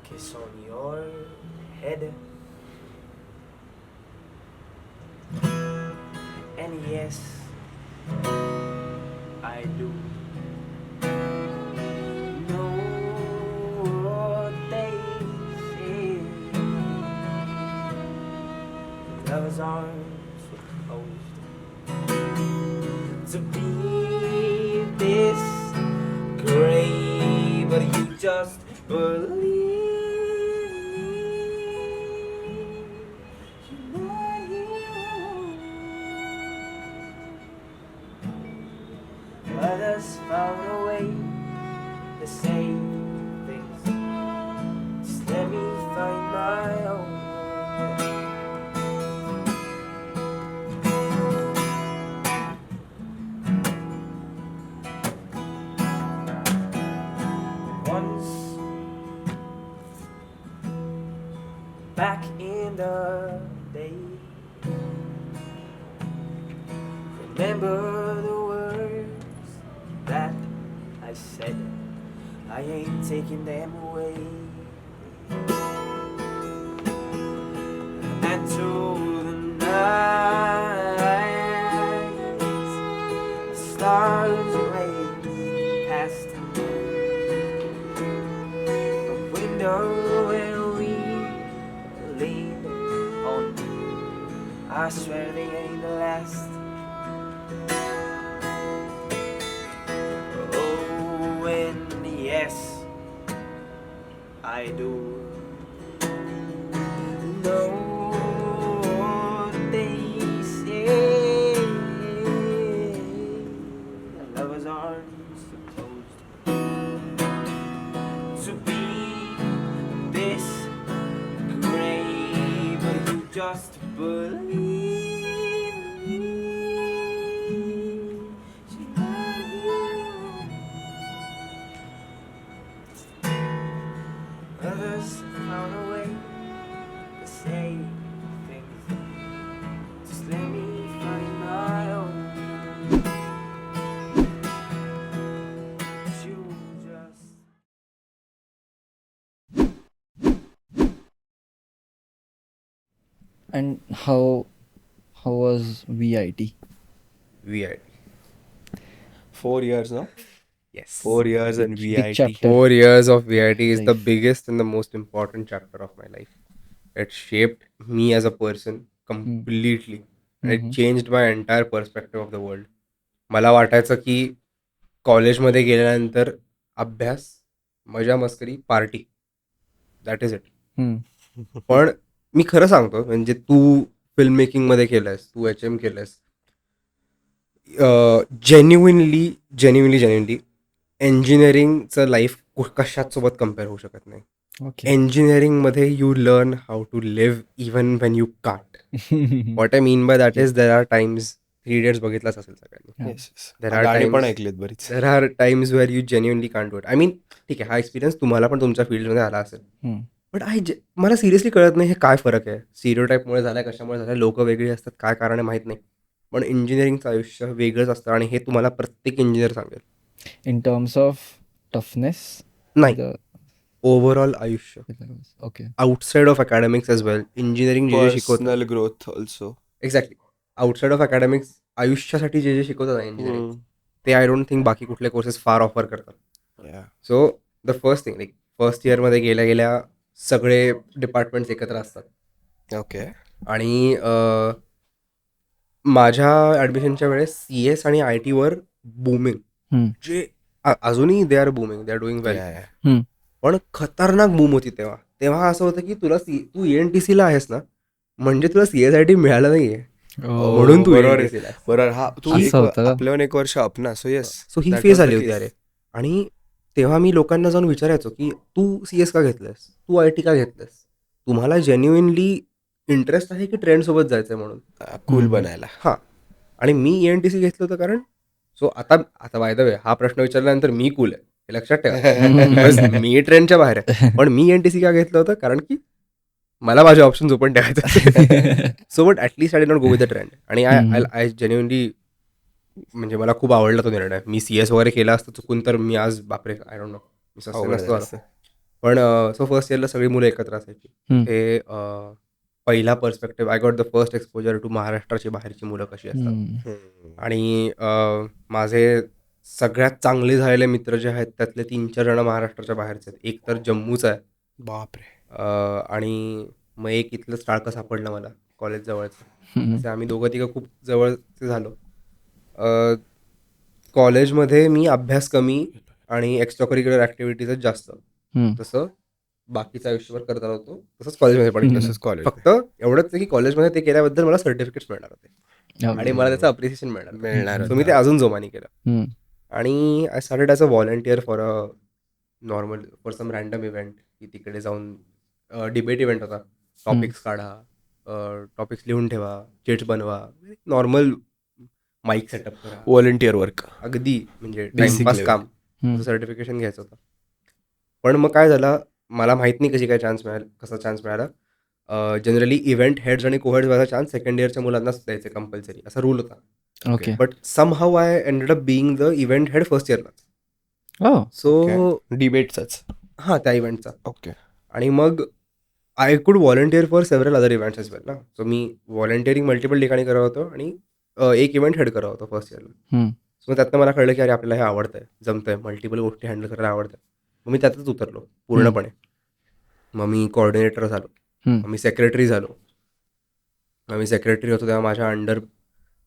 kiss on your head. And yes, I do know what they say. Lovers aren't supposed to be this great, but you just believe me. You're not here. Others found a way to say things. Just let me find my own. Once back in the day, remember the words that I said. I ain't taking them away. And through the night, the stars rays past a window where we leaned on. I swear they ain't the last. Oh, and yes, I do know what they say. Lovers aren't supposed to be this great, but you just believe me. She love you. Others found a way to say things. Just let me find my own. You just And how was VIT? VIT. 4 years now. Yes. 4 years and Big VIT. chapter. 4 years of VIT is the Life. biggest and the most important chapter of my life. It shaped me as a person completely. And it changed my entire perspective of the world. मला वाटायचं की कॉलेजमध्ये गेल्यानंतर अभ्यास, मजा मस्करी, party, that is it. पण मी खरं सांगतो, म्हणजे तू फिल्म मेकिंगमध्ये केलंयस, तू HM केलंयस, जेन्युइनली इंजिनिअरिंगचं लाईफ कशाच सोबत कम्पेअर होऊ शकत नाही. Okay. इंजिनिअरिंगमध्ये you learn how to live even when you can't. What I mean by that is there are times, 3 Idiots बघितलाच असेल सगळ्यांनी. Yes, yes. There are गाणी पण times- ऐकलीत बरीच. There are times where you genuinely can't do it. I mean ठीक आहे, हा एक्सपिरियन्स तुम्हाला पण तुमच्या फील्डमध्ये आला असेल, बट मला सिरियसली कळत नाही हे काय फरक आहे. स्टिरियोटाईपमुळे झालाय, कशामुळे झालाय, लोक वेगळी असतात, काय कारण आहे माहीत नाही. पण इंजिनिअरिंगचं आयुष्य वेगळंच असतं आणि हे तुम्हाला प्रत्येक इंजिनियर सांगेल. In terms of toughness? नाही, The- ओव्हरऑल आयुष्य Okay. Outside of academics as well. Engineering जे शिकवतं, personal growth also. Exactly, outside of academics आयुष्यासाठी जे शिकवतात ना इंजिनिअरिंग, ते आय डोंट थिंक बाकी कुठले कोर्सेस फार ऑफर करतात. So the first thing, like first इयरमध्ये गेल्या गेल्या सगळे डिपार्टमेंट्स एकत्र असतात. ओके. आणि माझ्या ॲडमिशनच्या वेळेस CS आणि IT वर बूमिंग, जे अजूनही they are booming, they are doing well. पण खतरनाक बूम होती तेव्हा. तेव्हा असं होतं की तू ENTC ला आहेस ना, म्हणजे तुला CSIT मिळालं नाहीये, म्हणून तू बरोबर ENTC ला आहेस. बरोबर. हा तू असं होतं का? आपल्यावर 1 वर्ष अप ना. So yes. सो ही फेज आली होती अरे. आणि तेव्हा मी लोकांना जाऊन विचारायचो की तू CS का घेतलंस, तू IT का घेतलंस, तुम्हाला जेन्युइनली इंटरेस्ट आहे की ट्रेंड सोबत जायचंय म्हणून. कूल बनायला. हां. आणि मी ENTC घेतलं होतं कारण आता बाय द वे, हा प्रश्न विचारल्यानंतर मी कूल आहे हे लक्षात ठेवा. बस मी ट्रेंडच्या बाहेर आहे. पण मी ENTC का घेतलं होतं कारण की मला माझे ऑप्शन्स ओपन ठेवायचे. So but at least I did not go with the trend. आणि आय जेन्युइनली, म्हणजे मला खूप आवडला तो निर्णय. मी CS वगैरे केला असतं चुकून तर मी आज बापरे, I don't no, me sustain असतो. पण सो फर्स्ट इयरला सगळी मुलं एकत्र असायची. हम्म. हे पहिला perspective I got the first exposure to महाराष्ट्राची बाहेरची मुलं कशी असतात. हम्म. आणि माझे सगळ्यात चांगले झालेले मित्र जे आहेत त्यातले 3-4 जण महाराष्ट्राच्या बाहेरचे आहेत. एक तर जम्मूचा आहे बापरे. आणि मग एक इथलं टाळकं सापडलं मला कॉलेज जवळचं. हम्म. असे आम्ही दोघं तिघं खूप जवळचे झालो. कॉलेजमध्ये मी अभ्यास कमी आणि एक्स्ट्रा करिक्युलर ॲक्टिव्हिटीजच जास्त. हम्म. तसं बाकीचं आयुष्यभर करत होतो तसंच कॉलेजमध्ये पण केलं. तसंच कॉलेज फक्त एवढंच आहे की कॉलेजमध्ये ते केल्याबद्दल मला सर्टिफिकेट्स मिळणार होते Okay. आणि मला त्याचं अप्रिसिएशन मिळणार मिळणार सो मी ते अजून जोमाने केलं. हम्म. आणि I started as a volunteer for some random event की तिकडे जाऊन डिबेट इव्हेंट होता. टॉपिक्स काढा, टॉपिक्स लिहून ठेवा, चिट्स बनवा, नॉर्मल माईक सेटअप करा, व्हॉलंटियर वर्क. अगदी म्हणजे Basic टाइमपास level. काम. हम्म. सर्टिफिकेशन घ्यायचं होतं. पण मग काय झालं, मला माहीत नाही कसा चान्स मिळाला. जनरली इव्हेंट हेड्स आणि को हेड्स व्हायचा चान्स सेकंड इयरच्या मुलांनाच द्यायचे कंपल्सरी, असा रूल होता. Okay. But somehow I ended up being the event head first इयरलाच. Oh. सो डिबेटचाच. हां, त्या इव्हेंटचा. ओके. आणि मग I could volunteer for several other events as well ना. सो मी व्हॉलंटिअरिंग मल्टिपल ठिकाणी करत होतो आणि एक इव्हेंट हेड करत होतो फर्स्ट इयरला. हम्म. सो त्यातनं मला कळलं की अरे आपल्याला हे आवडतंय, जमतंय, मल्टिपल गोष्टी हँडल करायला आवडतं. मग मी त्यातच उतरलो पूर्णपणे. मग मी कोऑर्डिनेटर झालो, मग मी सेक्रेटरी झालो. मग मी सेक्रेटरी होतो तेव्हा माझ्या अंडर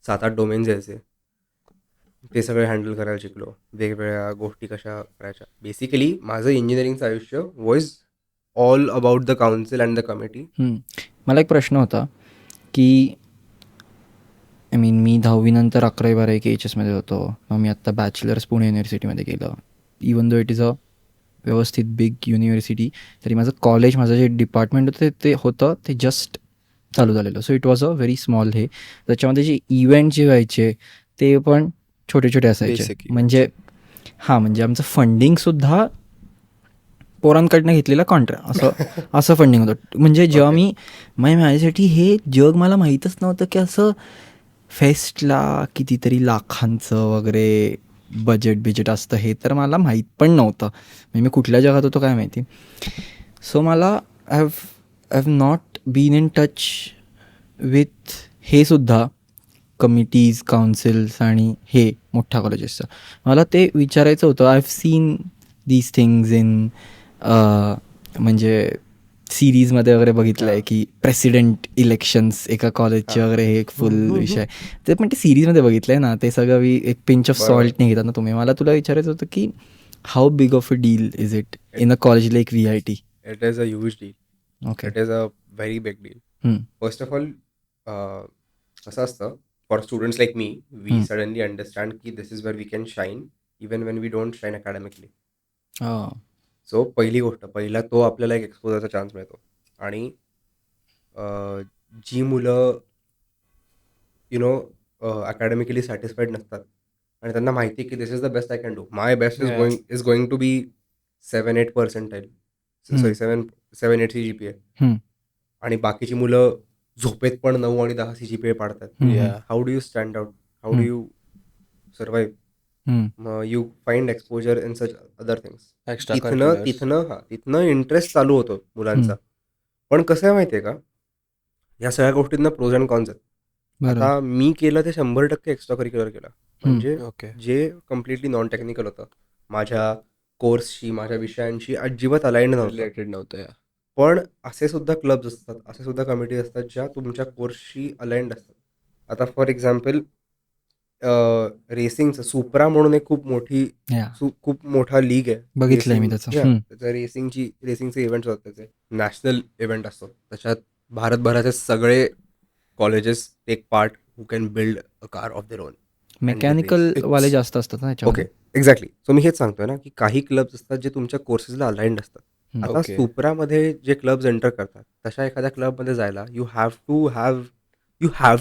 7-8 डोमेन्स यायचे. ते सगळे हँडल करायला शिकलो, वेगवेगळ्या गोष्टी कशा करायच्या. बेसिकली माझं इंजिनिअरिंगचं आयुष्य was all about the council and the committee. मला एक प्रश्न होता की आय मीन मी 10वी नंतर 11वी-12वी KHS मध्ये होतो. मग मी आत्ता बॅचलर्स पुणे युनिव्हर्सिटीमध्ये केलं. Even though it is a व्यवस्थित बिग युनिव्हर्सिटी, तरी माझं कॉलेज, माझं जे डिपार्टमेंट होतं ते जस्ट चालू झालेलं. So it was a very small हे. त्याच्यामध्ये जे इव्हेंट जे व्हायचे ते पण छोटे छोटे असायचे. Basic म्हणजे म्हणजे आमचं फंडिंगसुद्धा पोरांकडनं घेतलेला असं फंडिंग होतं. म्हणजे जेव्हा माझ्यासाठी हे जग मला माहीतच नव्हतं की असं फेस्टला कितीतरी लाखांचं वगैरे बजेट असतं, हे तर मला माहीत पण नव्हतं. म्हणजे मी कुठल्या जगात होतो काय माहिती. सो मला I have not been in touch with हे सुद्धा कमिटीज, काउन्सिल्स आणि हे मोठ्या कॉलेजेसचं. मला ते विचारायचं होतं. I have seen these things in म्हणजे सिरीजमध्ये वगैरे बघितलं आहे की प्रेसिडेंट इलेक्शन्स एका कॉलेजचे वगैरे हे एक फुल विषय. ते पण ते सिरीजमध्ये बघितलं आहे ना, ते सगळं एक पिंच ऑफ सॉल्ट नाही घेतात ना तुम्ही. मला तुला विचारायचं होतं की how big of a deal is it in a college like VIT? It is a huge deal. Okay. It is a very big deal. First of all कसं असतं, for students like me, we suddenly understand की this is where we can shine even when we don't shine academically. So पहिला तो आपल्याला एक एक्सपोजरचा chance मिळतो. आणि जी मुलं अकॅडमिकली सॅटिस्फाईड नसतात आणि त्यांना माहिती आहे की this is the best I can do, my best is going to be 7-8 percentile, sorry 7-8 CGPA. आणि बाकीची मुलं झोपेत पण 9 आणि 10 CGPA पाडतात. How do you stand out, how do you survive? You find exposure in such other things. तिथनं interest चालू होतो मुलांचा. पण कसं आहे माहिती आहे का, या सगळ्या गोष्टींना प्रोज अँड कॉन्स आहेत. आता मी केलं ते 100% एक्स्ट्रा करिक्युलर केलं. म्हणजे जे कम्प्लिटली नॉन टेक्निकल होतं, माझ्या कोर्सशी, माझ्या विषयांशी अजिबात अलाइंड नव्हतं. पण असे सुद्धा क्लब्स असतात, असे सुद्धा कमिटी असतात ज्या तुमच्या कोर्सशी अलाइंड असतात. आता फॉर एक्झाम्पल रेसिंगचं सुप्रा म्हणून एक खूप मोठा लीग आहे, बघितलंय मी त्याचं. रेसिंगचे इव्हेंट्स होतात, त्याचे नॅशनल इव्हेंट असतो. त्याच्यात भारतभराचे सगळे colleges take part who can build a car of their own. Mechanical वाले जास्त असतात ना ओके, एक्झॅक्टली. सो मी हेच सांगतोय ना की काही क्लब्स असतात जे तुमच्या कोर्सेसला अलाइंड असतात. आता सुप्रामध्ये जे क्लब्स एंटर करतात, तशा एखाद्या क्लबमध्ये जायला you have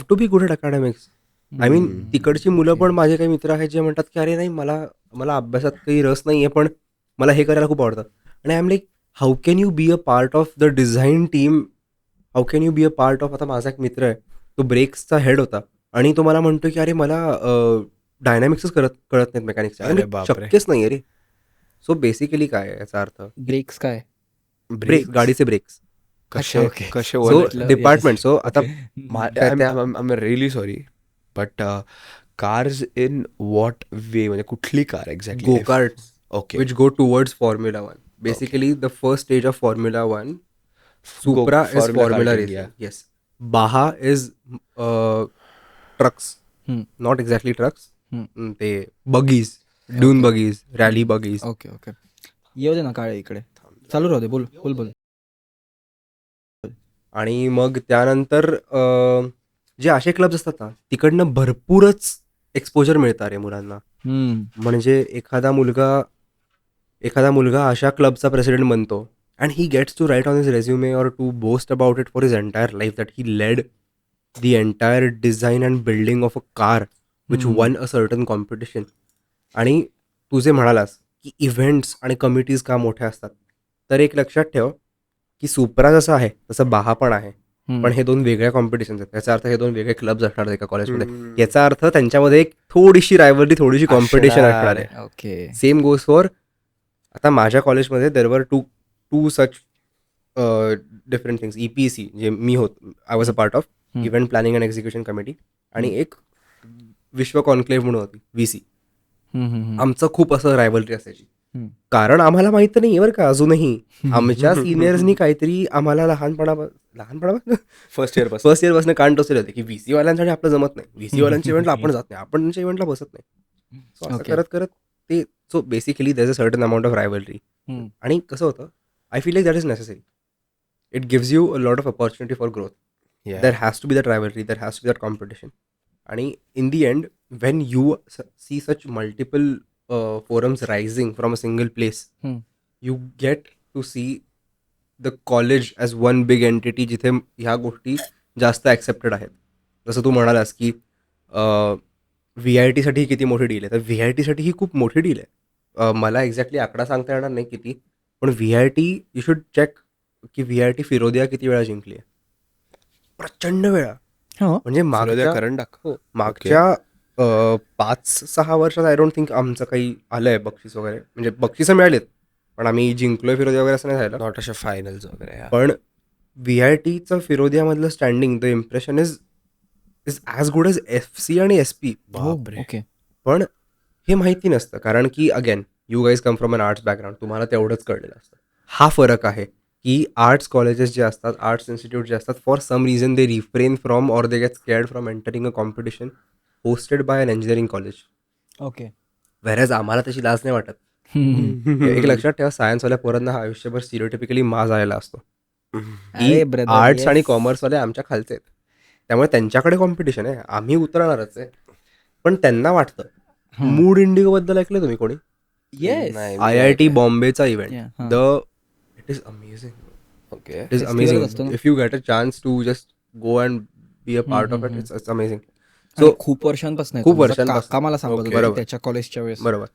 to be good at academics. I mean तिकडची मुलं पण माझे काही मित्र आहेत जे म्हणतात की अरे नाही, मला अभ्यासात काही रस नाही आहे, पण मला हे करायला खूप आवडतं. आणि I am like, how can you B a part of the design team, how can you B a part of. आता माझा एक मित्र आहे, तो ब्रेक्सचा हेड होता आणि तो मला म्हणतो की अरे मला डायनॅमिक्सच कळत नाहीत मेकॅनिक्सच्या. शक्यच नाही आहे रे. सो बेसिकली काय आहे याचा अर्थ, ब्रेक्स काय? ब्रेक, गाडीचे ब्रेक्स. कसे okay. कसे सो म्हटलं, डिपार्टमेंट. सो आता I am really sorry but cars in what way म्हणजे कुठली car exactly? Go cart okay. which go towards Formula 1. Basically, the first stage of Formula 1, Supra is Formula Formula karting, racing. yeah. Yes. Baha is trucks. Not exactly trucks. ते buggies, dune buggies, rally buggies. Okay okay. येऊ दे ना काळे इकडे, चालू राहू दे, बोल बोल बोल. आणि मग त्यानंतर जे असे क्लब्स असतात ना, तिकडनं भरपूरच एक्सपोजर मिळतात रे मुलांना. म्हणजे एखादा मुलगा अशा क्लबचा प्रेसिडेंट बनतो and he gets to write on his resume or to boast about it for his entire life that he led the entire design and building of a car which won a certain competition. आणि तू जे म्हणालास की events आणि committees का मोठ्या असतात, तर एक लक्षात ठेव की सुप्रा जसं आहे तसं बाहा पण आहे, पण हे दोन वेगळ्या कॉम्पिटिशन्स आहेत. याचा अर्थ हे दोन वेगळे क्लब्स असणार एका कॉलेजमध्ये. याचा अर्थ त्यांच्यामध्ये एक थोडीशी रायव्हलरी, थोडीशी कॉम्पिटिशन असणार आहे. ओके. सेम गोज फॉर आता माझ्या कॉलेजमध्ये there were two such different things. EPC जे मी I was a part of event planning and execution committee, आणि एक विश्व कॉन्क्लेव्ह म्हणून होती VC. आमचं खूप असं रायव्हलरी असायची, कारण आम्हाला माहित नाही बरं का अजूनही. आमच्या सिनियर्सनी काहीतरी आम्हाला लहानपणापासून फर्स्ट इयर फर्स्ट इयर पासून कान टोचले होते की VC वाल्यांसाठी आपलं जमत नाही, VC वाल्यांच्या इव्हेंटला आपण जात नाही, आपण त्यांच्या इव्हेंटला बसत नाही. सो असं करत करत ते, so basically there is a certain amount of rivalry. आणि कसं होतं, I feel like that is necessary. It gives you a lot of opportunity for growth. There has to be that rivalry, there has to be that competition. आणि in the end when you see such multiple forums rising from a single place, you get to see the college as one big entity जिथे ह्या गोष्टी जास्त accepted आहेत. जसं तू म्हणालास की VIT साठी किती मोठी डील आहे, तर VIT साठी ही खूप मोठी डील आहे. मला एक्झॅक्टली आकडा सांगता येणार नाही किती, पण VIT यू शुड चेक की VIT फिरोदिया किती वेळा जिंकली आहे. प्रचंड वेळा. म्हणजे मागच्या 5-6 वर्षात आय डोंट थिंक आमचं काही आलंय बक्षीस वगैरे, म्हणजे बक्षिसं मिळालीत पण आम्ही जिंकलोय फिरोदिया वगैरे असं नाही झालं. नॉट अशा फायनल्स वगैरे. पण VITचं फिरोदियामधलं standing, the impression is as good as FC आणि SP. ओके. पण हे माहिती नसतं, कारण की again you guys come from an arts background, तुम्हाला तेवढंच कळलेलं असतं. हा फरक आहे की आर्ट्स कॉलेजेस जे असतात, आर्ट्स इन्स्टिट्यूट जे असतात, for some reason they refrain from or they get scared from entering a competition hosted by an engineering college. Okay. Whereas आम्हाला तशी लाज नाही वाटत. एक लक्षात ठेवा, सायन्सवाल्या पोरांना हा आयुष्यभर स्टिरियोटिपिकली माज आलेला असतो की आर्ट्स आणि कॉमर्सवाले आमच्या खालचे आहेत, त्यामुळे त्यांच्याकडे कॉम्पिटिशन आहे, आम्ही उतरणारच आहे. पण त्यांना वाटतं. मूड इंडिगो बद्दल ऐकलं तुम्ही कोणी? येस. IIT बॉम्बेचा event, it is amazing. Okay. It is amazing. If you get a chance to just go and be a part of it, it's amazing. So खूप वर्षांपासून काका मला सांगत होते त्याच्या कॉलेजच्या वेळेस. बरोबर,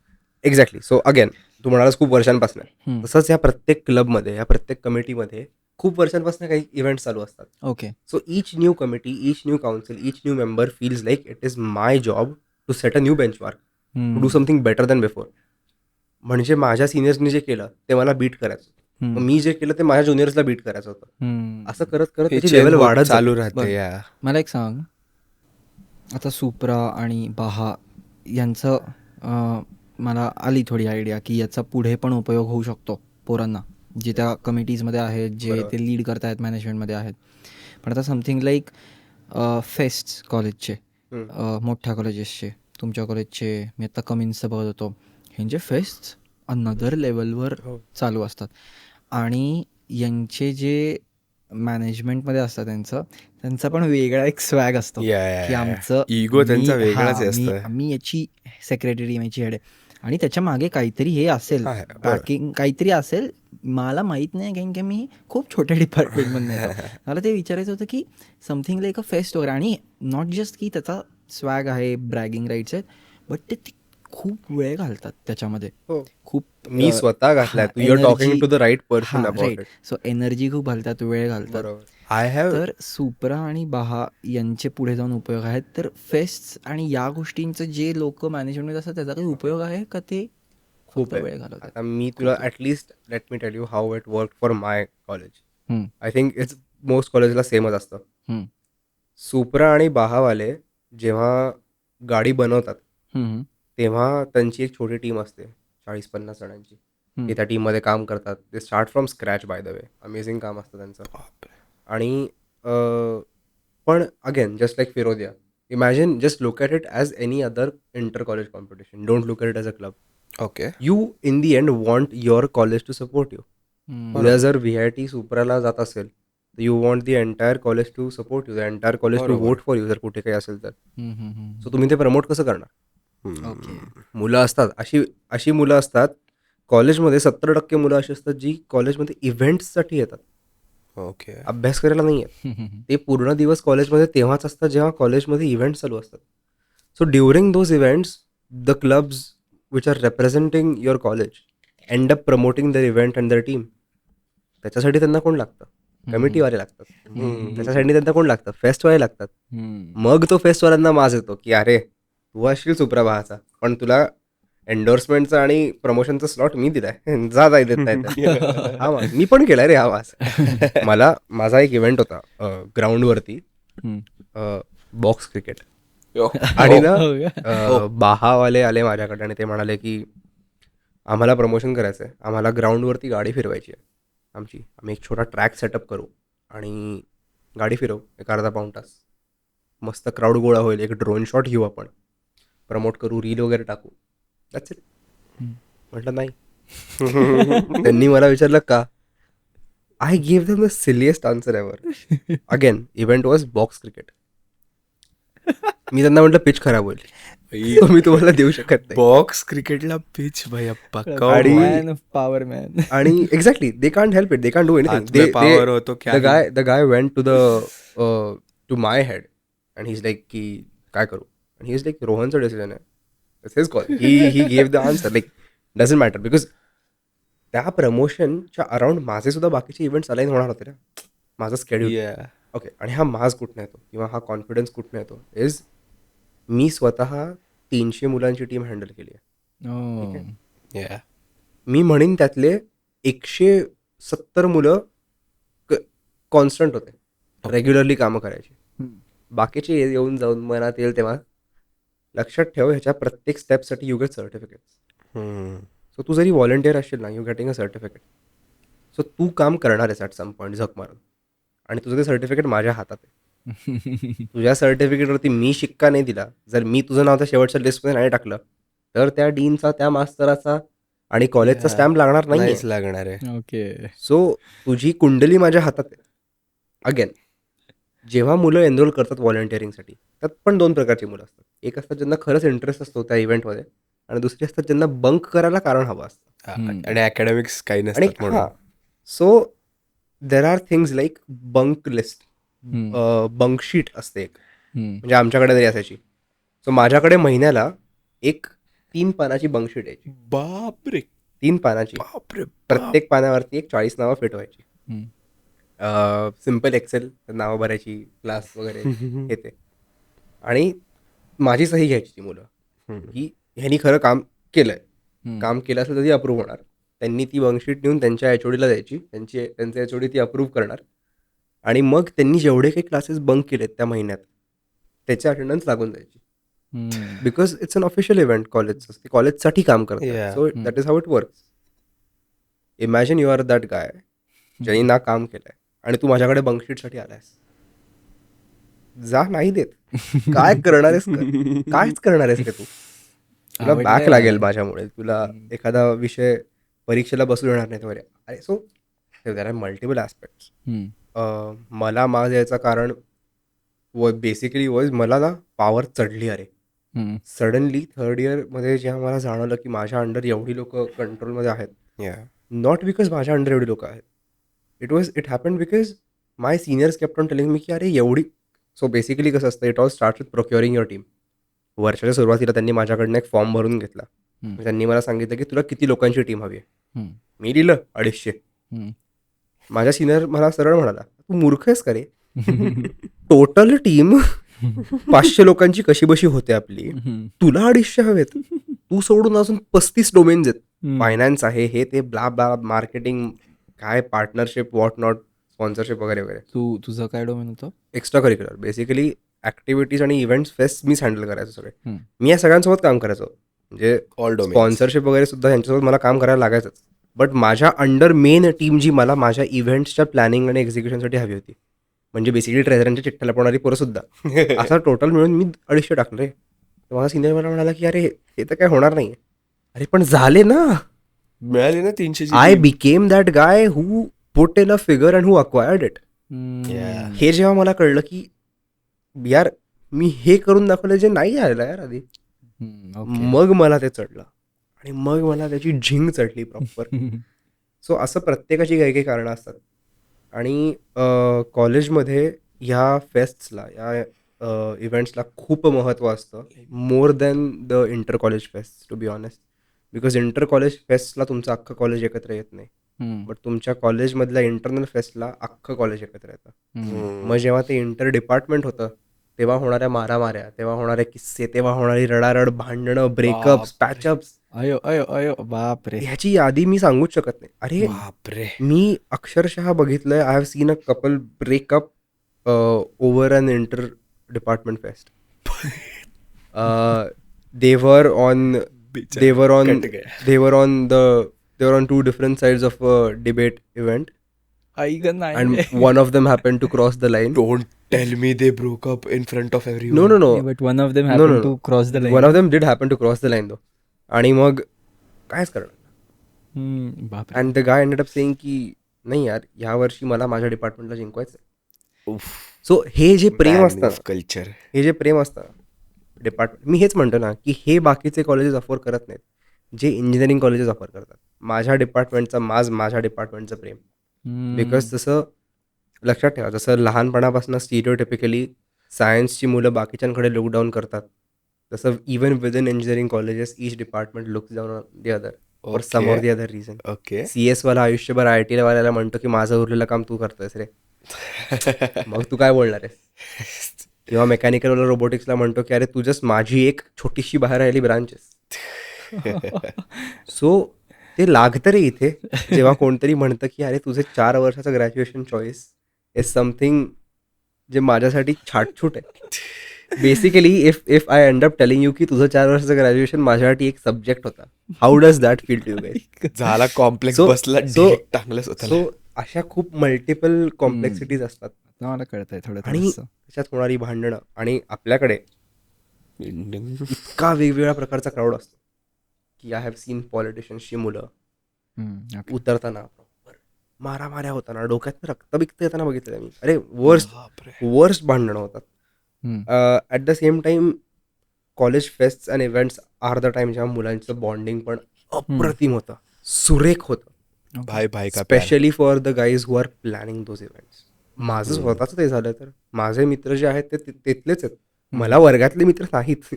एक्झॅक्टली. सो अगेन तू म्हणालास खूप वर्षांपासून, तसंच ह्या प्रत्येक क्लबमध्ये, ह्या प्रत्येक कमिटीमध्ये खूप वर्षांपासून काही इव्हेंट चालू असतात. Okay. So each new committee, each new council, each new member feels like it is my job to set a new benchmark, to do something better than before. म्हणजे माझ्या सिनियर्सनी जे केलं ते मला बीट करायचं, मी जे केलं ते माझ्या ज्युनियर्सला बीट करायचं होतं. असं करत करत त्याची लेवल वाढत चालू राहते. मला एक सांग, आता सुप्रा आणि बाहा यांचं मला आली थोडी आयडिया की याचा पुढे पण उपयोग होऊ शकतो पोरांना जे त्या कमिटीजमध्ये आहेत, जे ते लीड करतायत, मॅनेजमेंटमध्ये आहेत. पण आता समथिंग लाईक फेस्ट कॉलेजचे, मोठ्या कॉलेजेसचे, तुमच्या कॉलेजचे, मी आता कमिन्सचं बघत होतो, ह्यांचे फेस्ट अनदर लेवलवर चालू असतात. आणि यांचे जे मॅनेजमेंटमध्ये असतं त्यांचा पण वेगळा एक स्वॅग असतो की आमचं इगो त्यांचा वेगळाच असतं. मी याची सेक्रेटरी, याची हेड आहे, आणि त्याच्या मागे काहीतरी हे असेल, पॅकिंग काहीतरी असेल, मला माहीत नाही, कारण की मी खूप छोट्या डिपार्टमेंटमध्ये येतो. मला ते विचारायचं होतं की समथिंग लाईक अ फेस्ट वगैरे, आणि नॉट जस्ट की त्याचा स्वॅग आहे, ब्रॅगिंग राईट्स आहेत, बट ते खूप वेळ घालतात त्याच्यामध्ये. खूप मी स्वतः घातलाय. You are talking to the right person about it. So energy खूप घालतात, वेळ घालतात. तर सुप्रा आणि बाहा यांचे पुढे जाऊन उपयोग आहेत. तर फेस्ट आणि या गोष्टींचं जे लोक मॅनेजमेंटमध्ये असतात त्याचा काही उपयोग आहे का? ते खूप आहे. वेळ घालवतात. आता मी तुला at least let me tell you how it work for my college. हम्म, आय थिंक इट्स मोस्ट कॉलेजला सेमच असतं. हम्म, सुप्रा आणि बाहावाले जेव्हा गाडी बनवतात हम्म, तेव्हा त्यांची एक छोटी टीम असते 40-50 जणांची. ते त्या टीममध्ये काम करतात. ते start from scratch by the way. Amazing काम असतं त्यांचं. आणि पण again just like Firodia, imagine just look at it as any other inter college competition. Don't look at it as a club. Okay. You in the end want your college to support you. उद्या जर VIT सुप्राला जात असेल तर you want the entire college to support you, the entire college to बरोबर. Vote for you जर कुठे काही असेल तर. सो तुम्ही ते प्रमोट कसं करणार? ओके. मुलं असतात अशी मुलं असतात कॉलेजमध्ये. 70% मुलं अशी असतात जी कॉलेजमध्ये इव्हेंट्ससाठी येतात, ओके. अभ्यास करायला नाही येत. ते पूर्ण दिवस कॉलेजमध्ये तेव्हाच असतात जेव्हा कॉलेजमध्ये इव्हेंट्स चालू असतात. So during those events the clubs which are representing your college end up promoting their event and their team. त्याच्यासाठी त्यांना कोण लागतं? कमिटीवाले लागतात. त्याच्यासाठी त्यांना कोण लागतं? फेस्टवाले लागतात. मग तो फेस्टवाल्यांना माज येतो की अरे तू असशील सुप्रभाचा, पण तुला एन्डोर्समेंटचा आणि प्रमोशनचा स्लॉट मी दिलाय, जा जाय देत नाही. हा माज मी पण केलाय रे हा माज. मला माझा एक इव्हेंट होता ग्राउंडवरती, बॉक्स क्रिकेट. आणि ना बाहावाले आले माझ्याकडे आणि ते म्हणाले की आम्हाला प्रमोशन करायचं आहे, आम्हाला ग्राउंडवरती गाडी फिरवायची आहे आमची. आम्ही एक छोटा ट्रॅक सेटअप करू आणि गाडी फिरवू एक अर्धा पाऊण तास. मस्त क्राऊड गोळा होईल, एक ड्रोन शॉट घेऊ आपण, प्रमोट करू, रील वगैरे टाकू. That's it. म्हटलं नाही. त्यांनी मला विचारलं का? I give them the silliest answer ever. Again event was box cricket. मी त्यांना म्हटलं पिच खराब होईल, so मी तुम्हाला देऊ शकत नाही. बॉक्स क्रिकेटला पिच भैया पक्का. आणि- पॉवर मॅन. आणि exactly they can't help it, they can't do anything. Power हो तो क्या the guy went to my head and he is like की काय करू? अँड ही इज लाईक रोहनचं डिसिजन आहे, it's his call. He gave the answer, like doesn't matter. Because त्या प्रमोशनच्या अराउंड माझे सुद्धा बाकीचे इव्हेंट्स अलाईन होणार होते ना, माझं स्केड्यूल. Yeah. ओके. आणि हा माज कुठनं येतो किंवा हा कॉन्फिडन्स कुठनं येतो इज मी स्वतः 300 मुलांची टीम हँडल केली आहे. Yeah. मी म्हणेन त्यातले 170 मुलं कॉन्स्टंट होते, रेग्युलरली कामं करायची. बाकीचे येऊन जाऊन मनात येईल तेव्हा. लक्षात ठेव, ह्याच्या प्रत्येक स्टेपसाठी यू गेट सर्टिफिकेट. सो तू जरी व्हॉलंटियर असशील ना, you getting a certificate. So तू काम करणार आहेस ॲट सम पॉईंट झक मारून, आणि तुझं ते सर्टिफिकेट माझ्या हातात आहे. तुझ्या सर्टिफिकेटवरती मी शिक्का नाही दिला, जर मी तुझं नाव त्या शेवटच्या लिस्टमध्ये नाही टाकलं तर त्या डीनचा, त्या मास्तराचा आणि कॉलेजचा स्टॅम्प लागणार नाही. नाहीच लागणार आहे. ओके. सो तुझी कुंडली माझ्या हातात आहे. अगेन जेव्हा मुलं एनरोल करतात व्हॉलंटिअरिंगसाठी, त्यात पण 2 प्रकारची मुलं असतात. एक असतात ज्यांना खरंच इंटरेस्ट असतो त्या इव्हेंटमध्ये, आणि दुसरी असतात ज्यांना बंक करायला कारण हवं असतं. आणि अकॅडमिक्स काही आणि नसतात म्हणून. So there are things like bunk list, bunk sheet असते एक, म्हणजे आमच्याकडे तरी असायची. सो माझ्याकडे महिन्याला एक 3 पानाची बंक शीट यायची. बापरे 3 पानाची. बापरे. प्रत्येक पानावरती एक 40 नावं फिट व्हायची. सिम्पल एक्सेल नावं भरायची, क्लास वगैरे हे ते. आणि माझी सही घ्यायची ती मुलं की ह्यांनी खरं काम केलंय, काम केलं असेल तर ती अप्रूव्ह होणार. त्यांनी ती बंकशीट नेऊन त्यांच्या एचओडीला द्यायची, त्यांचे एचओडी ती अप्रूव्ह करणार, आणि मग त्यांनी जेवढे काही क्लासेस बंक केलेत त्या महिन्यात त्याची अटेंडन्स लागून जायची. Because it's an official event कॉलेजचं, ते कॉलेजसाठी काम करतात. Yeah. So that is how it works. Imagine you are that guy ज्यांनी ना काम केलंय आणि तू माझ्याकडे बंकशीटसाठी आलायस. जा, नाही देत. काय करणार आहेस? कायच करणार आहेस रे तू? तुला बॅक लागेल माझ्यामुळे, तुला एखादा विषय परीक्षेला बसू देणार नाही वगैरे. अरे so there are multiple aspects. मला माज यायचं कारण बेसिकली वॉज मला ना पॉवर चढली. अरे सडनली 3rd इयरमध्ये जेव्हा मला जाणवलं की माझ्या अंडर एवढी लोक कंट्रोलमध्ये आहेत, नॉट बिकॉज माझ्या अंडर एवढी लोक आहेत, it happen because my seniors kept on telling me की अरे एवढी. सो बेसिकली कसं असतं, it all start with procuring your team. वर्षाच्या सुरुवातीला त्यांनी माझ्याकडनं एक फॉर्म भरून घेतला. त्यांनी मला सांगितलं की तुला किती लोकांची टीम हवी आहे. मी लिहिलं 250. माझ्या सिनियर मला सरळ म्हणाला, तू मूर्ख आहेस का रे? टोटल टीम 500 लोकांची कशी बशी होते आपली, तुला 250 हवेत? तू सोडून अजून 35 डोमेन्स आहेत. फायनान्स आहे, हे ते ब्ला ब्ला, मार्केटिंग, काय पार्टनरशिप, वॉट नॉट, स्पॉन्सरशिप वगैरे वगैरे. तुझं काय डोमेन होतं? एक्स्ट्रा करिक्युलर बेसिकली ॲक्टिव्हिटीज आणि इव्हेंट्स, फेस्ट मीच हँडल करायचो सगळे. हम्म. मी या सगळ्यांसोबत काम करायचो, म्हणजे ऑल डोमेन. स्पॉन्सरशिप वगैरे सुद्धा यांच्यासोबत मला काम करायला लागायचंच. बट माझ्या अंडर मेन टीम जी मला माझ्या इव्हेंट्सच्या प्लॅनिंग आणि एक्झिक्युशनसाठी हवी होती, म्हणजे बेसिकली ट्रेझरांच्या चिठ्ठ्याला पडणारी पोरं सुद्धा, असा टोटल मिळून मी 250 टाकले. तर माझा सिनियर मला म्हणाला की अरे हे तर काय होणार नाही. अरे पण झाले ना. मिळाली ना 300 I became that guy who put in a figure and who acquired it. Yeah. हे जेव्हा मला कळलं की यार मी हे करून दाखवलं जे नाही आलेलं यार आधी, मग मला ते चढलं आणि मग मला त्याची झिंग चढली प्रॉपर. सो असं प्रत्येकाची काही काही कारणं असतात. आणि कॉलेजमध्ये ह्या फेस्ट्सला, या इव्हेंट्सला खूप महत्त्व असतं, more than the inter college fest, to be honest. Because inter college फेस्टला तुमचं अख्खं कॉलेज एकत्र येत नाही, बट तुमच्या कॉलेजमधल्या इंटरनल फेस्टला अख्खं कॉलेज एकत्र येतं. मग जेव्हा ते इंटर डिपार्टमेंट होतं, तेव्हा होणाऱ्या मारामाऱ्या, तेव्हा होणारे किस्से, तेव्हा होणारी रडारड, भांडणं, ब्रेकअप्स, पॅचअप्स, अयो अयो अयो बापरे. ह्याची यादी मी सांगूच शकत नाही. अरे बापरे. मी अक्षरशः बघितलंय, I have seen a couple breakup over an inter department fest. they were on two different sides of a debate event, and one of them happened to cross the line. Don't tell me they broke up in front of everyone. No. But one of them No, happened no. to cross the line. One of them did happen to cross the line though. आणि मग कायच करणार. बापरे. And the guy ended up saying की नाही यार, ह्या वर्षी मला माझ्या डिपार्टमेंटला जिंकवायचं. सो हे जे प्रेम असतं, कल्चर, हे जे प्रेम असतं डिपार्टमेंट, मी हेच म्हणतो ना की हे बाकीचे कॉलेजेस अफोर्ड करत नाहीत, जे इंजिनिअरिंग कॉलेजेस ऑफर करतात. माझ्या डिपार्टमेंटचा माझ्या डिपार्टमेंटचं प्रेम. बिकॉज जसं लक्षात ठेवा, जसं लहानपणापासून स्टिरियोटिपिकली सायन्सची मुलं बाकीच्यांकडे लुक डाऊन करतात, तसं even within engineering colleges each department looks down on the other for some or the other reason. Okay. CS वाला आयुष्यभर IT वाल्याला म्हणतो की माझं उरलेलं काम तू करतोयस रे, मग तू काय बोलणार आहेस. किंवा मेकॅनिकल रोबोटिक्सला म्हणतो की अरे तू जस्ट माझी एक छोटीशी बाहेर राहिली ब्रांच आहेस. सो ते लागतं रे इथे, जेव्हा कोणतरी म्हणतं की अरे तुझे 4 वर्षाचं ग्रॅज्युएशन चॉईस इज समथिंग जे माझ्यासाठी छाटछूट आहे. Basically if I end up telling you की तुझं 4 वर्षाचं ग्रॅज्युएशन माझ्यासाठी एक सब्जेक्ट होता, how does that feel to you guys. झाला कॉम्प्लेक्स So- बसला so- टांगलं स्वतःला. सो अशा खूप मल्टिपल कॉम्प्लेक्सिटीज असतात मला कळतंय थोडं आणि थोडंसं. त्याच्यात होणारी भांडणं. आणि आपल्याकडे इतका वेगवेगळ्या प्रकारचा क्राऊड असतो की आय हॅव सीन पॉलिटिशियन्सची मुलं Okay. उतरताना प्रॉपर मारामाऱ्या होताना, डोक्यात रक्त बिक्त येताना बघितलं मी. अरे वर्स्ट बापरे. भांडणं होतात. At the same time college fests and events are the time जेव्हा मुलांचं बॉन्डिंग पण अप्रतिम होतं, सुरेख होतं, भाई का प्यार. Specially for the guys who are planning those events. माझं स्वतःच ते झालं तर माझे मित्र जे आहेत ते तिथलेच आहेत, मला वर्गातले मित्र नाहीत.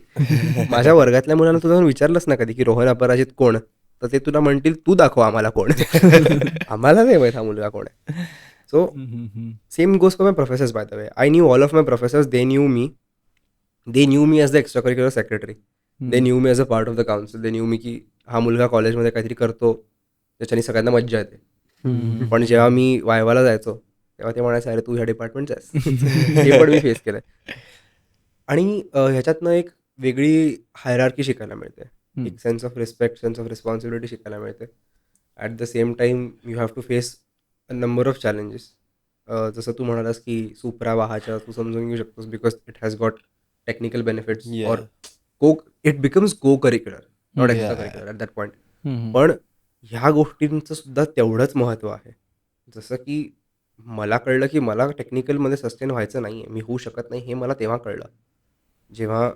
माझ्या वर्गातल्या मुलांना तू जाऊन विचारलंस ना कधी की रोहन अपराजित कोण, तर ते तुला म्हणतील तू दाखव आम्हाला कोण. आम्हाला नाही माहित हा मुलगा कोण आहे. So same goes for my professors by the way. I knew all of my professors. They knew me as the extra curricular secretary. They knew me as a part of the council. They knew me की हा मुलगा कॉलेजमध्ये काहीतरी करतो त्याच्याने सगळ्यांना मज्जा येते. पण जेव्हा मी वायवाला जायचो तेव्हा ते म्हणायचं अरे तू ह्या डिपार्टमेंटचा आहेस. हे पण मी फेस केलं. आणि ह्याच्यातनं एक वेगळी हायरार्की शिकायला मिळते, एक sense of respect, sense of responsibility शिकायला मिळते. At the same time you have to face a number of challenges. जसं तू म्हणालास की सुप्रा वाहाच्या तू समजून घेऊ शकतोस because it has got technical benefits or it becomes co curricular, not extra curricular at that point. पण ह्या गोष्टींचं सुद्धा तेवढंच महत्त्व आहे. जसं की मला कळलं की मला टेक्निकलमध्ये सस्टेन व्हायचं नाही आहे, मी होऊ शकत नाही, हे मला तेव्हा कळलं जेव्हा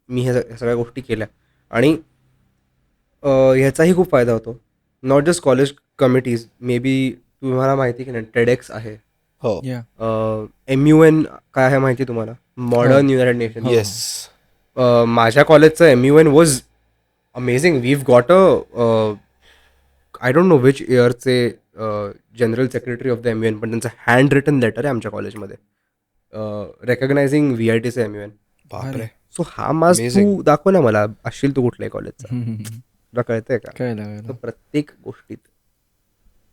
मी ह्या सगळ्या गोष्टी केल्या. आणि ह्याचाही खूप फायदा होतो, not just college committees. May be तुम्हाला माहिती की नाही टेडेक्स आहे, हो. MUN काय आहे माहिती तुम्हाला, मॉडर्न युनायटेड नेशन. येस. माझ्या कॉलेजचं MUN was amazing. We've got I don't know which इयरचे general secretary of the MUN, पण त्यांचं हँड रिटन लेटर आहे आमच्या कॉलेजमध्ये रेकग्नायझिंग VITचं MUN. बापरे. सो हा मास तू दाखव ना मला, असशील तू कुठल्याही कॉलेजचा. तुला कळतंय का? कळलं तर कळलं. प्रत्येक गोष्टीत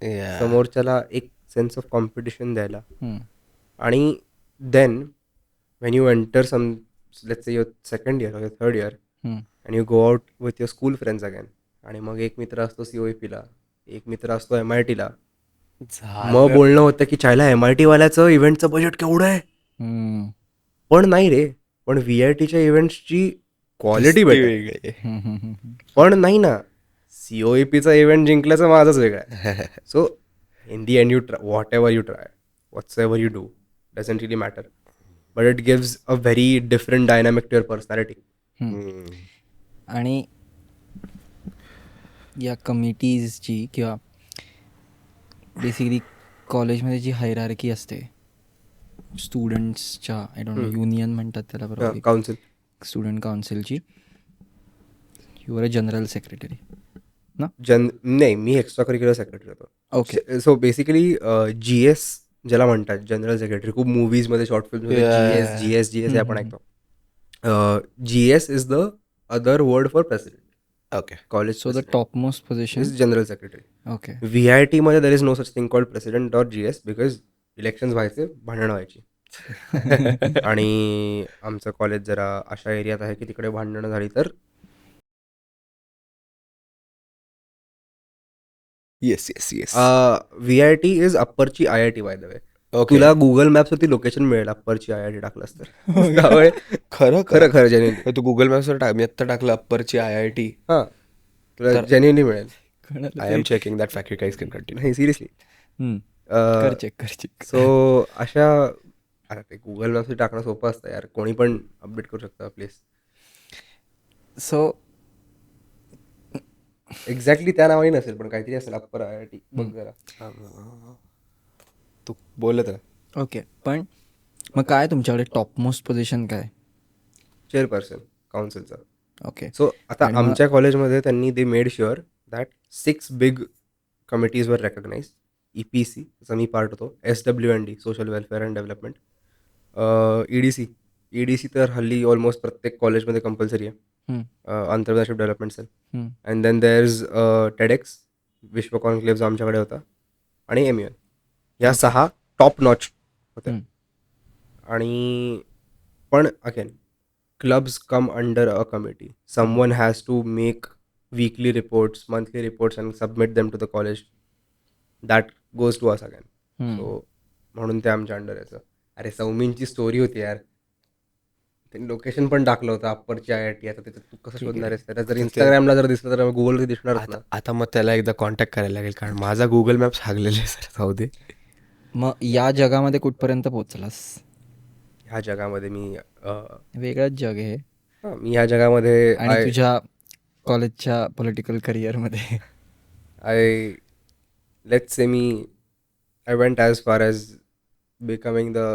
Yeah. समोरच्याला एक सेन्स ऑफ कॉम्पिटिशन द्यायला हम्म. आणि then when you enter some let's say your second year or third year hmm. And you go out with your school friends again आणि मग एक मित्र असतो COEPला, एक मित्र असतो MITला. मग बोलणं होतं की चायला MIT वाल्याचं इव्हेंटचं बजेट केवढं आहे. हम्म. पण नाही रे, पण VITच्या इव्हेंट्सची क्वालिटी बेटर. वेगळे. हम्म. हम्म. हम्म. पण नाही ना, COEPचा इव्हेंट जिंकल्याचं माझंच वेगळं आहे. So in the end you try whatever you try, what's ever you do doesn't really matter, but it gives a very different dynamic to your personality. Hmm. आणि या कमिटीजची किंवा बेसिकली कॉलेजमध्ये जी हायरार्की असते स्टुडंट्सच्या, आय डोंट नो युनियन म्हणतात त्याला बरोबर, काउन्सिल स्टुडंट काउन्सिलची, you are a general secretary. नाही, मी एक्स्ट्रा करिक्युलर सेक्रेटरी होतो. ओके. सो बेसिकली GS ज्याला म्हणतात जनरल सेक्रेटरी, खूप मूवीजमध्ये शॉर्ट फिल्ममध्ये GS हे आपण ऐकतो. GS is the other word for president. Okay. College so the top most position. Is general secretary. Okay. VIT मध्ये there is no such thing called president और GS because elections व्हायचे, भांडणं व्हायची. आणि आमचं कॉलेज जरा अशा एरियात आहे की तिकडे भांडणं झाली तर Yes. VIT इज अप्परची IIT by the way. Okay. तुला गुगल मॅप्सवरती लोकेशन मिळेल अप्परची IIT टाकलंस तर. त्यामुळे खरं खरं जेन्युइनली तू गुगल मॅप्सवर मी आत्ता टाकलं अप्परची IIT. हां, तुला तर- जेन्युइनली मिळेल. I am checking that fact. You guys can continue. नाही सिरियसली. कर चेक. सो अशा अरे ते गुगल मॅप्सवर टाकणं सोपं असतं यार, कोणी पण अपडेट करू शकतं प्लेस. सो एक्झॅक्टली त्या नावाने नसेल पण काहीतरी असेल अप्पर IIT बघ जरा. तू बोलत राहा. ओके. पण मग काय तुमच्याकडे टॉप मोस्ट पोझिशन काय? चेअरपर्सन काउन्सिलचा. ओके. सो आता आणि मग- आमच्या कॉलेजमध्ये त्यांनी they made sure that 6 big committees were recognise. EPC जसा मी पार्ट होतो, SWND social welfare and development, EDC तर हल्ली ऑलमोस्ट प्रत्येक कॉलेजमध्ये कंपल्सरी आहे, आंतरराष्ट्रीय development cell. And then there is TEDx, Vishwa conclave जो आमच्याकडे होता, आणि MUN. ह्या 6 टॉप नॉच होत्या. आणि पण again clubs come under a committee. Someone has to make weekly reports, monthly reports and submit them to the college. That goes to us again. So म्हणून ते आमच्या अंडर यायचं. अरे सौमीनची स्टोरी होती यार, त्यांनी लोकेशन पण टाकलं होतं अप्परची IIT. आता त्याच्यात तू कसं शोधणार आहेस? त्याला जर इंस्टाग्रामला जर दिसलं तर गुगलवरती दिसणारच ना. आता मग त्याला एकदा कॉन्टॅक्ट करायला लागेल, कारण माझा गुगल मॅप्स हागलेला आहे सर. जाऊ दे. मग या जगामध्ये कुठपर्यंत पोहोचलास? ह्या जगामध्ये मी वेगळंच जग आहे. मी ह्या जगामध्ये आणि तुझ्या कॉलेजच्या पॉलिटिकल करिअरमध्ये let's say I went as far as becoming the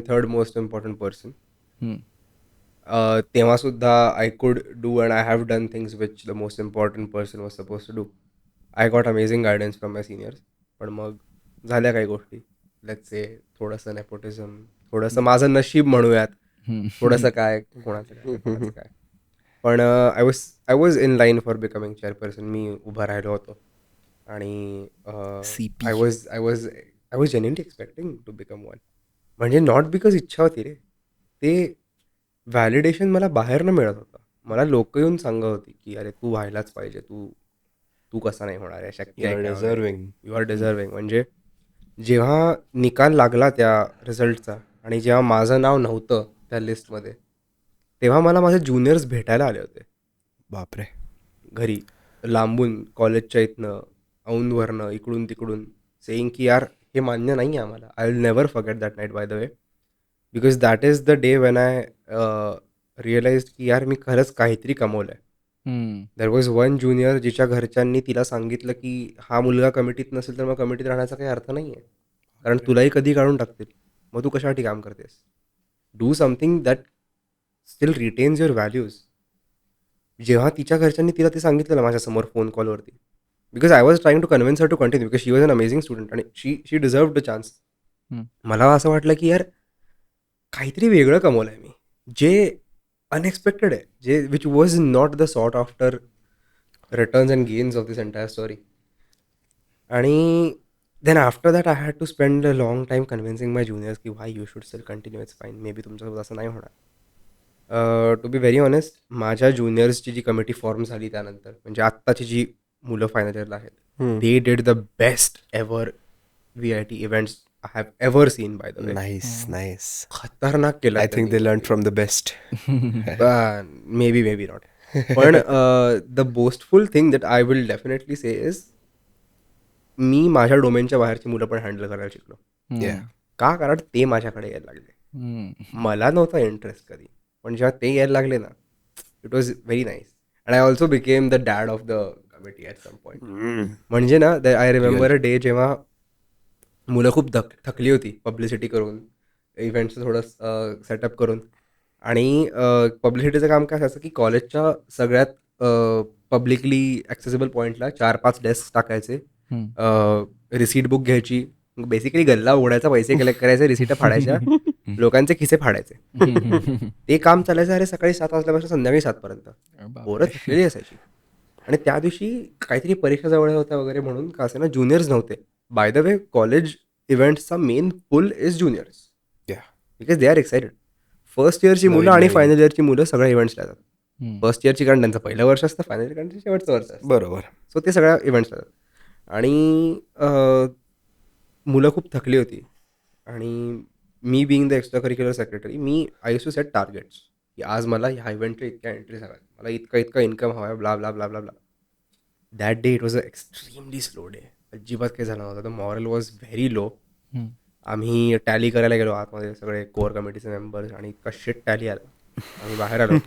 third most important person. तेव्हा सुद्धा I could do and I have done things which the most important person was supposed to do. I got amazing guidance from my seniors. पण मग झाल्या काही गोष्टी, let's say थोडंसं nepotism, थोडंसं माझं नशीब म्हणूयात, थोडंसं काय कोणाचं काय. पण I was in line for becoming chairperson. मी उभा राहिलो होतो आणि CP. I was genuinely expecting to become one. म्हणजे नॉट बिकॉज इच्छा होती रे, ते व्हॅलिडेशन मला बाहेरनं मिळत होतं. मला लोक येऊन सांगत होती की अरे तू व्हायलाच पाहिजे, तू कसा नाही होणार आहे, शक्य आहे, यू आर डिझर्विंग. म्हणजे जेव्हा निकाल लागला त्या रिझल्टचा आणि जेव्हा माझं नाव नव्हतं त्या लिस्टमध्ये, तेव्हा मला माझे ज्युनियर्स भेटायला आले होते. बापरे. घरी लांबून, कॉलेजच्या इथनं, औंधवरनं, इकडून तिकडून, सेईंग की यार हे मान्य नाही आहे आम्हाला. I will never forget that night by the way, because that is the day when I realise की यार मी खरंच काहीतरी कमवलं आहे. देर वॉज वन ज्युनियर जिच्या घरच्यांनी तिला सांगितलं की हा मुलगा कमिटीत नसेल तर मग कमिटीत राहण्याचा काही अर्थ नाही आहे, कारण तुलाही कधी काढून टाकतील, मग तू कशासाठी काम करतेस. Do something that still retains your values. जेव्हा तिच्या घरच्यांनी तिला ते सांगितलं माझ्यासमोर फोन कॉलवरती, because I was trying to convince her to continue, because she was an amazing student आणि शी डिझर्व्ड द चान्स. मला असं वाटलं की यार काहीतरी वेगळं कमवलं आहे मी, जे अनएक्सपेक्टेड आहे, जे which was not the sought after returns and gains of this entire story. आणि then after that I had to spend a long time convincing my juniors की why you should still continue, it's fine, may be तुमच्यासोबत असं नाही होणार. To be very honest, माझ्या ज्युनियर्सची जी committee form झाली त्यानंतर, म्हणजे आत्ताची जी मुलं फायनल इयरला आहेत, they did the best ever VIT events I have ever seen. By the way, nice. खतरनाक केलं I think they learn from the best. May be not. पण the boastful thing that I will definitely say is, मी माझ्या डोमेनच्या बाहेरची मुलं पण handle करायला शिकलो. का? कारण ते माझ्याकडे यायला लागले. मला नव्हता इंटरेस्ट कधी, पण जेव्हा ते यायला लागले ना, it was very nice. And I also became the dad of the committee at some point. म्हणजे ना, आय रिमेंबर अ डे जेव्हा मुलं खूप थकली होती पब्लिसिटी करून, इव्हेंटचं थोडं सेटअप करून. आणि पब्लिसिटीचं काम काय असायचं की कॉलेजच्या सगळ्यात पब्लिकली ॲक्सेसिबल पॉईंटला 4-5 डेस्क टाकायचे, रिसीट बुक घ्यायची, बेसिकली गल्ला उघडायचा, पैसे कलेक्ट करायचे, रिसीटा फाडायच्या, लोकांचे खिसे फाडायचे. ते काम चालायचं अरे सकाळी 7 वाजल्यापासून संध्याकाळी 7 पर्यंत. पोरं थकलेली असायची. आणि त्या दिवशी काहीतरी परीक्षा जवळ होत्या वगैरे म्हणून का असे ना, ज्युनियर्स नव्हते. बाय द वे, कॉलेज इव्हेंट्सचा main pull is juniors, because they are excited. First इयरची मुलं आणि फायनल इयरची मुलं सगळ्या इव्हेंट्सला जातात. फर्स्ट इयरची कारण त्यांचं पहिलं वर्ष असतं, फायनल इयर कारण शेवटचं वर्ष असतं. बरोबर. सो ते सगळ्या इव्हेंट्सला जातात. आणि मुलं खूप थकली होती. आणि मी being the extra curricular secretary, I used to set targets की आज मला ह्या इव्हेंटच्या इतक्या एंट्रीज हव्यात, मला इतका इन्कम हवा आहे, blah blah blah blah blah. That day it was a extremely slow day. अजिबात काही झालं नव्हतं. The moral was very low. आम्ही टॅली करायला गेलो आतमध्ये, सगळे कोअर कमिटीचे मेंबर्स, आणि इतका शिट टॅली आला. आम्ही बाहेर आलो.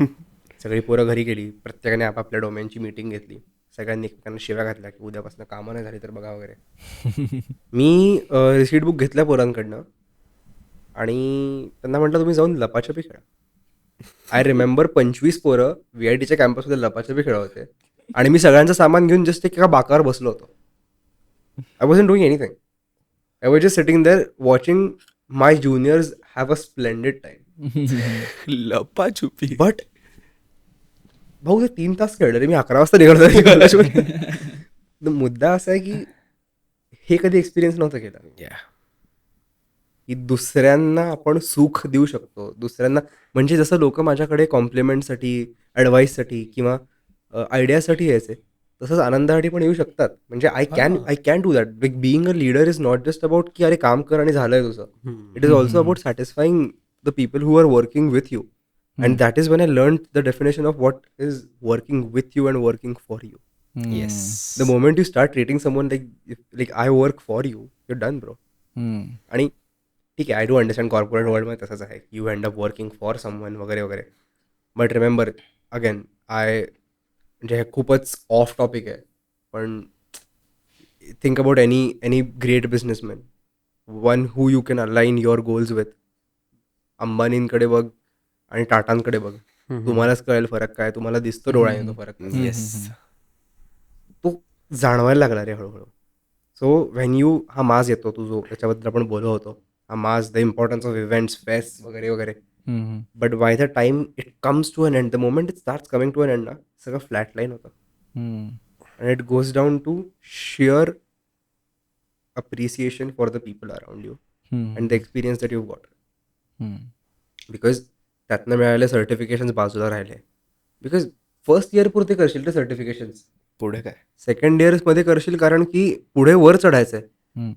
सगळी पोरं घरी गेली. प्रत्येकाने आपापल्या डोमेनची मीटिंग घेतली. सगळ्यांनी एकमेकांना शिव्या घातल्या की उद्यापासून कामं नाही झाली तर बघा वगैरे. मी रिसीट बुक घेतल्या पोरांकडनं आणि त्यांना म्हटलं तुम्ही जाऊन लपाछपी खेळा. आय रिमेंबर 25 पोरं VITच्या कॅम्पसमध्ये लपाछपी खेळत होते आणि मी सगळ्यांचं सामान घेऊन जस्ट एका बाकावर बसलो होतो. I wasn't doing anything. I was just sitting there watching my juniors have a splendid time. लपाछुपी. But भाऊ, ते 3 तास खेळले रे मी. 11 वाजता निघालो कॉलेजमध्ये. मुद्दा असा आहे की हे कधी एक्सपिरियन्स नव्हतं केला की दुसऱ्यांना आपण सुख देऊ शकतो. दुसऱ्यांना म्हणजे जसं लोक माझ्याकडे कॉम्प्लिमेंटसाठी, ॲडवाईससाठी किंवा आयडियासाठी यायचे, तसंच आनंदासाठी पण येऊ शकतात. म्हणजे I can do that. Being a leader is not just about की अरे काम कर आणि झालंय तुझं. It is also about satisfying the people who are working with you. And that is when I learn the definition of what is working with you and working for you. Yes. The moment you start treating someone like I work for you, you done bro. आणि ठीक आहे, I do understand corporate वर्ल्डमध्ये तसंच आहे, you end up working for someone वगैरे वगैरे. But remember again, म्हणजे हे खूपच ऑफ टॉपिक आहे, पण think about any great businessman, one who you can align your goals with. अंबानींकडे बघ आणि टाटांकडे बघ, तुम्हालाच कळेल फरक काय. तुम्हाला दिसतो डोळ्याने तो फरक. येस. तो जाणवायला लागला रे हळूहळू. सो व्हॅन यू, हा माज येतो तू जो त्याच्याबद्दल आपण बोलत होतो, हा माज, the importance of events, fest वगैरे वगैरे. But by the time it comes to an end, the moment it starts coming to an end ना, सगळं फ्लॅट लाईन होतं. And it goes down to share appreciation for the people around you and the experience that you got. Because त्यातनं मिळालेले certifications बाजूला राहिले. Because first year पुरते करशील ते सर्टिफिकेशन्स, पुढे काय. सेकंड इयर्समध्ये करशील कारण की पुढे वर चढायचं आहे.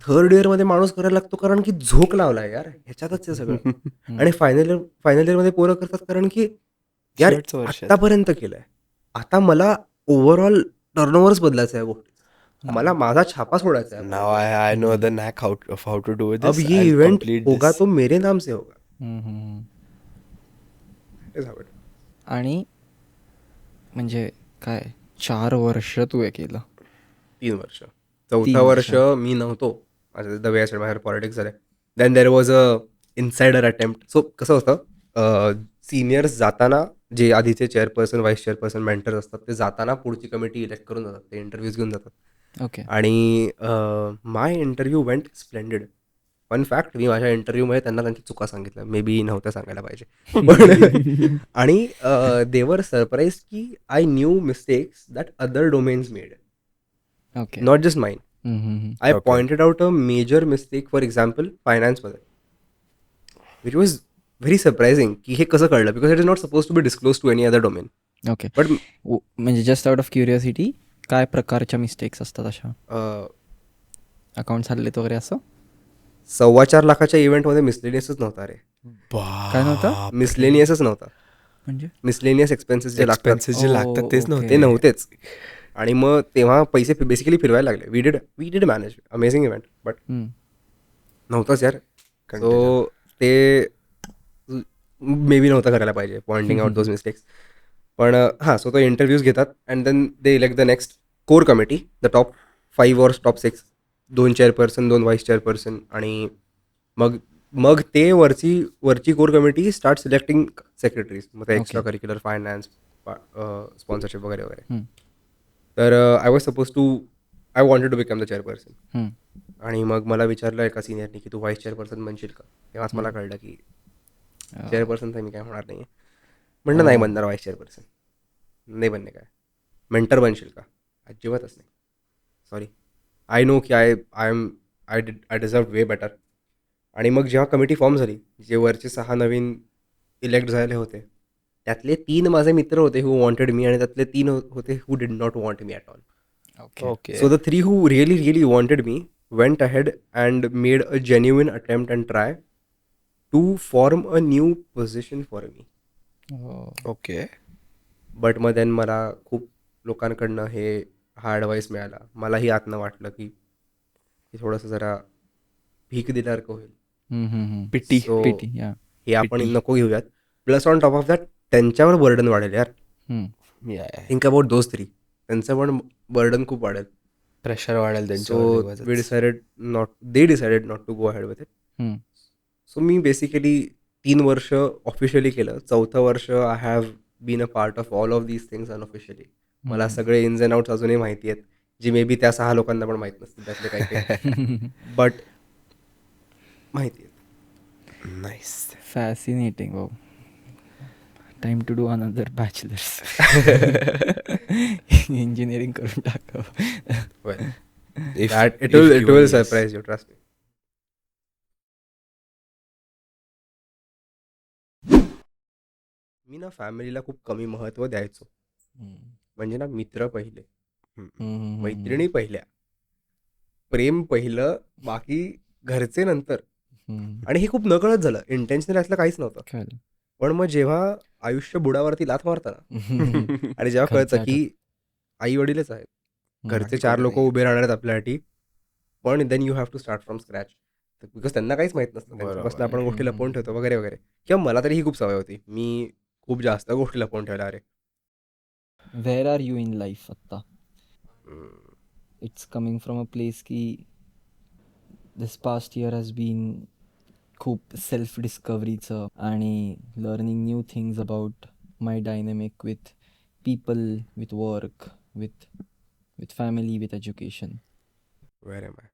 थर्ड इयरमध्ये माणूस करायला लागतो कारण की झोक लावलाय यार ह्याच्यातच आहे सगळं. आणि फायनल इयरमध्ये पोरं करतात कारण की यार शेवटचं वर्ष आहे. आतापर्यंत केलंय, आता मला ओव्हरऑल टर्नओव्हरच बदलायचा आहे गोष्टी, मला माझा छापा सोडायचा आहे. नाव I know the knack how to do अब ये इव्हेंट होगा तो मेरे नाम से होगा. आणि म्हणजे काय 4 वर्ष तू हे केलं. 3 वर्ष. 4थं वर्ष मी नव्हतो. माझं द वे बाहेर पॉलिटिक्स झाले. Then there was a insider attempt. So कसं होतं, सिनियर्स जाताना जे आधीचे चेअरपर्सन, व्हाईस चेअरपर्सन, मेंटर्स असतात, ते जाताना पुढची कमिटी इलेक्ट करून जातात, ते इंटरव्ह्यूज घेऊन जातात. ओके. आणि my interview went splendid. Fun fact, मी माझ्या इंटरव्ह्यूमध्ये त्यांना त्यांची चुका सांगितल्या, मे बी नव्हत्या सांगायला पाहिजे पण आणि देवर सरप्राईज की I knew mistakes that other domains made, okay. Not just mine. I Okay. Pointed out a major mistake, for example फायनान्समध्ये, विच वॉज व्हेरी सरप्रायझिंग की हे कसं कळलं, because it is not suppose to be disclose to any other domain. Okay. But म्हणजे just out of curiosity, काय प्रकारच्या mistakes असतात अशा? अकाउंट्स हल्लेत वगैरे असं? 4.25 लाखाच्या इव्हेंटमध्ये मिसलेनियसच नव्हता रे. काय नव्हतं? मिसलेनियसच नव्हता. म्हणजे मिसलेनियस एक्सपेन्सेस जे लागतात एक्सपेन्सेस जे लागतात तेच ओके. ते नव्हते. नव्हतेच. आणि मग तेव्हा पैसे बेसिकली फिरवायला लागले. We did manage amazing event, but नव्हतंच यार. सो ते मे बी नव्हतं करायला पाहिजे, पॉइंटिंग आउट दोज मिस्टेक्स. पण हां, सो तो इंटरव्ह्यूज घेतात and then they elect the next core committee, the top 5 और टॉप 6, 2 चेअरपर्सन, 2 व्हाईस चेअरपर्सन, आणि मग ते वरची core committee start selecting secretaries. मग ते एक्स्ट्रा करिक्युलर, फायनान्स, स्पॉन्सरशिप वगैरे वगैरे. तर I was suppose to, I wanted to become the chairperson. आणि मग मला विचारलं एका सिनियरनी की तू व्हाईस चेअरपर्सन बनशील का. तेव्हाच मला कळलं की चेअरपर्सन तर मी काय होणार नाही. म्हणलं नाही बनणार व्हाईस चेअरपर्सन, नाही बनणे. काय मेंटर बनशील का, अजिबातच नाही. सॉरी, आय नो की आय डिझर्व वे बेटर. आणि मग जेव्हा कमिटी फॉर्म झाली, जे वरचे 6 नवीन इलेक्ट झाले होते, त्यातले 3 माझे मित्र होते हू वॉन्टेड मी, आणि त्यातले 3 होते हू did not want me at all. Okay. So the 3 who really wanted me went ahead and made a genuine attempt and try to form a new position for me. Okay. But मग then मला खूप लोकांकडनं हा advice मिळाला. मलाही आतनं वाटलं की थोडंसं जरा भीक दिल्यासारखं होईल. पिटी. So पिटी, या. हे आपण नको घेऊयात. Plus on top of that त्यांच्यावर बर्डन वाढेल यार. Think about those 3. त्यांचं पण बर्डन खूप वाढेल. प्रेशर वाढेल सो त्यांच्यावर. They decided not to go ahead with it. So मी बेसिकली 3 वर्ष ऑफिशियली केलं. 4थं वर्ष I have been a part of all of these things unofficially. मला सगळे इन्स अँड आउट्स अजूनही माहिती आहेत, जे मे बी त्या 6 लोकांना पण माहीत नसतील त्यातले काही बट माहिती आहेत. नाईस. फॅसिनेटिंग. हो, time to do another bachelors. Engineering करून टाकावं. It will surprise you, trust me. मी ना फॅमिलीला खूप कमी महत्त्व द्यायचो. म्हणजे ना, मित्र पहिले, मैत्रिणी पहिल्या, प्रेम पहिलं, बाकी घरचे नंतर. आणि हे खूप नकळत झालं, इंटेन्शनल असलं काहीच नव्हतं. पण मग जेव्हा आयुष्य बुडावरती लाथ मारताना आणि जेव्हा कळतं की आई वडीलच आहेत, घरचे 4 लोक उभे राहणार आहेत आपल्यासाठी, पण then you have to start from scratch, because त्यांना काहीच माहीत नसतं. त्यांच्यापासून आपण गोष्टी लपवून ठेवतो वगैरे वगैरे. किंवा मला तरी ही खूप सवय होती, मी खूप जास्त गोष्टी लपवून ठेवल्या. अरे, where are you in life आत्ता? It's coming from a place की this past year has been खूप सेल्फ डिस्कवरीचं आणि learning new things about my dynamic with people, with work, with family, with education. Where am I?